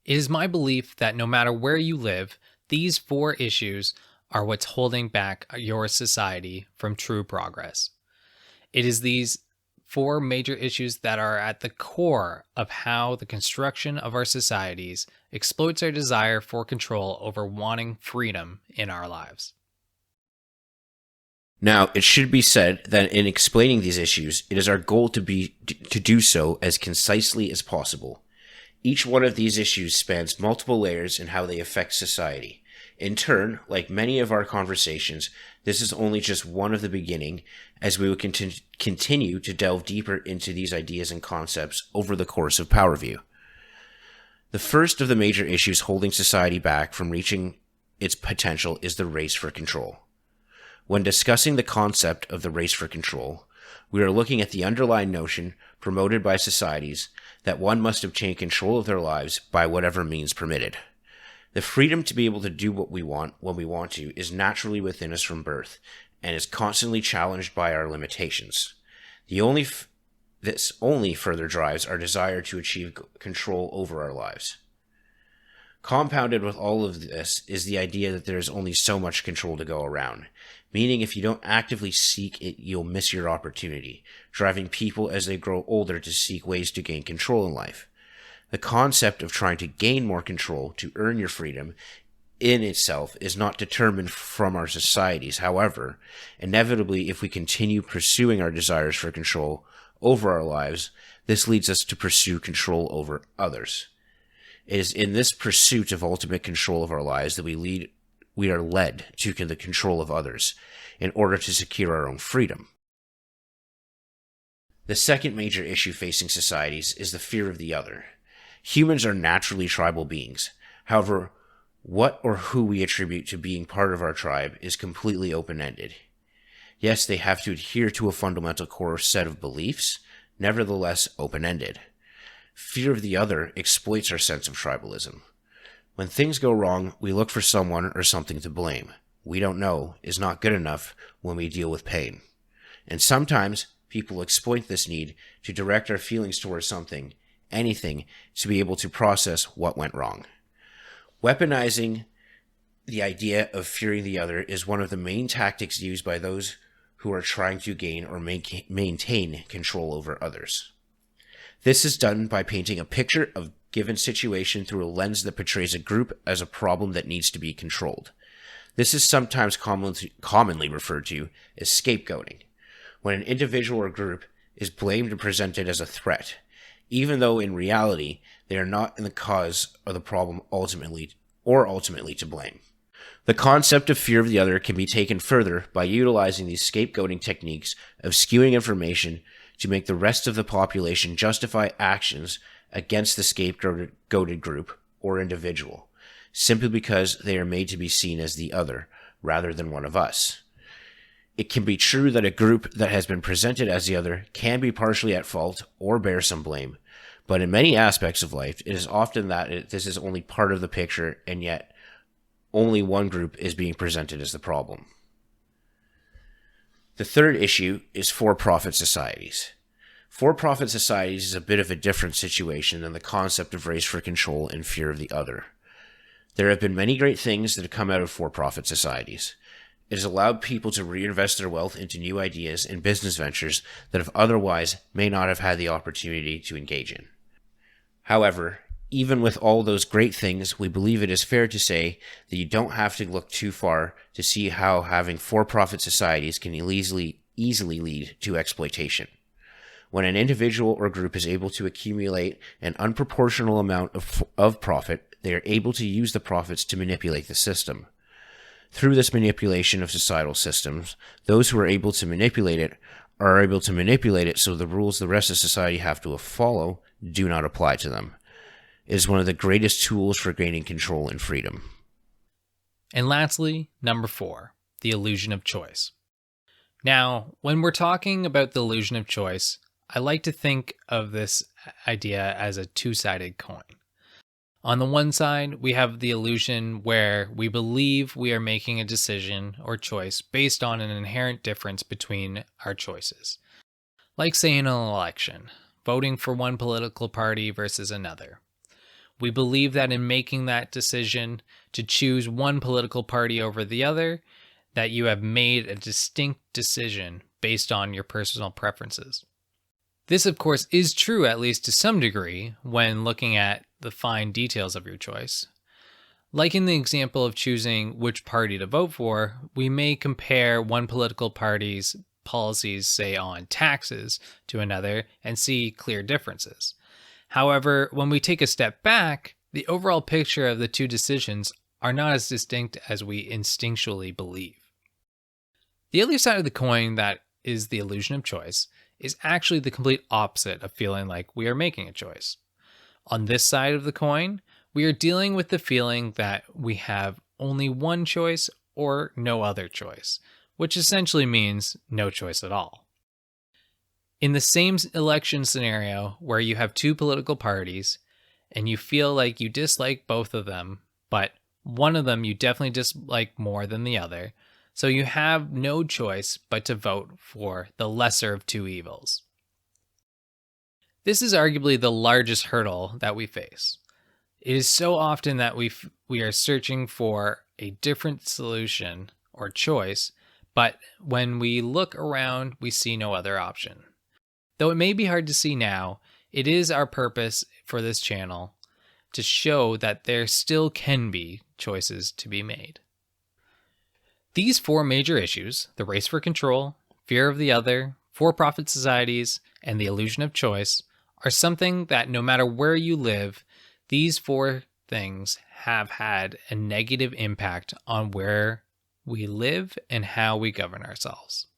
It is my belief that no matter where you live, these four issues are what's holding back your society from true progress. It is these four major issues that are at the core of how the construction of our societies exploits our desire for control over wanting freedom in our lives. Now, it should be said that in explaining these issues, it is our goal to do so as concisely as possible. Each one of these issues spans multiple layers in how they affect society. In turn, like many of our conversations, this is only just one of the beginning, as we will continue to delve deeper into these ideas and concepts over the course of Powerview. The first of the major issues holding society back from reaching its potential is the race for control. When discussing the concept of the race for control, we are looking at the underlying notion promoted by societies that one must obtain control of their lives by whatever means permitted. The freedom to be able to do what we want when we want to is naturally within us from birth and is constantly challenged by our limitations. This only further drives our desire to achieve control over our lives. Compounded with all of this is the idea that there is only so much control to go around, meaning if you don't actively seek it, you'll miss your opportunity, driving people as they grow older to seek ways to gain control in life. The concept of trying to gain more control to earn your freedom in itself is not determined from our societies. However, inevitably, if we continue pursuing our desires for control over our lives, this leads us to pursue control over others. It is in this pursuit of ultimate control of our lives that we are led to the control of others in order to secure our own freedom. The second major issue facing societies is the fear of the other. Humans are naturally tribal beings. However, what or who we attribute to being part of our tribe is completely open-ended. Yes, they have to adhere to a fundamental core set of beliefs, nevertheless open-ended. Fear of the other exploits our sense of tribalism. When things go wrong, we look for someone or something to blame. We don't know is not good enough when we deal with pain. And sometimes people exploit this need to direct our feelings towards something, anything, to be able to process what went wrong. Weaponizing the idea of fearing the other is one of the main tactics used by those who are trying to gain or maintain control over others. This is done by painting a picture of a given situation through a lens that portrays a group as a problem that needs to be controlled. This is sometimes commonly referred to as scapegoating, when an individual or group is blamed and presented as a threat, even though in reality they are not in the cause of the problem ultimately to blame. The concept of fear of the other can be taken further by utilizing these scapegoating techniques of skewing information to make the rest of the population justify actions against the scapegoated group or individual, simply because they are made to be seen as the other, rather than one of us. It can be true that a group that has been presented as the other can be partially at fault or bear some blame, but in many aspects of life, it is often that this is only part of the picture, and yet only one group is being presented as the problem. The third issue is for-profit societies. For-profit societies is a bit of a different situation than the concept of race for control and fear of the other. There have been many great things that have come out of for-profit societies. It has allowed people to reinvest their wealth into new ideas and business ventures that have otherwise may not have had the opportunity to engage in. However, even with all those great things, we believe it is fair to say that you don't have to look too far to see how having for-profit societies can easily lead to exploitation. When an individual or group is able to accumulate an unproportional amount of profit, they are able to use the profits to manipulate the system. Through this manipulation of societal systems, those who are able to manipulate it are able to manipulate it so the rules the rest of society have to follow do not apply to them. It is one of the greatest tools for gaining control and freedom. And lastly, number 4, the illusion of choice. Now, when we're talking about the illusion of choice, I like to think of this idea as a two-sided coin. On the one side, we have the illusion where we believe we are making a decision or choice based on an inherent difference between our choices. Like, say, in an election, voting for one political party versus another. We believe that in making that decision to choose one political party over the other, that you have made a distinct decision based on your personal preferences. This, of course, is true at least to some degree when looking at the fine details of your choice. Like in the example of choosing which party to vote for, we may compare one political party's policies, say on taxes, to another and see clear differences. However, when we take a step back, the overall picture of the two decisions are not as distinct as we instinctually believe. The other side of the coin, that is the illusion of choice, is actually the complete opposite of feeling like we are making a choice. On this side of the coin, we are dealing with the feeling that we have only one choice or no other choice, which essentially means no choice at all. In the same election scenario where you have two political parties and you feel like you dislike both of them, but one of them you definitely dislike more than the other, so you have no choice but to vote for the lesser of two evils. This is arguably the largest hurdle that we face. It is so often that we are searching for a different solution or choice, but when we look around, we see no other option. Though it may be hard to see now, it is our purpose for this channel to show that there still can be choices to be made. These four major issues, the race for control, fear of the other, for-profit societies, and the illusion of choice, are something that no matter where you live, these four things have had a negative impact on where we live and how we govern ourselves.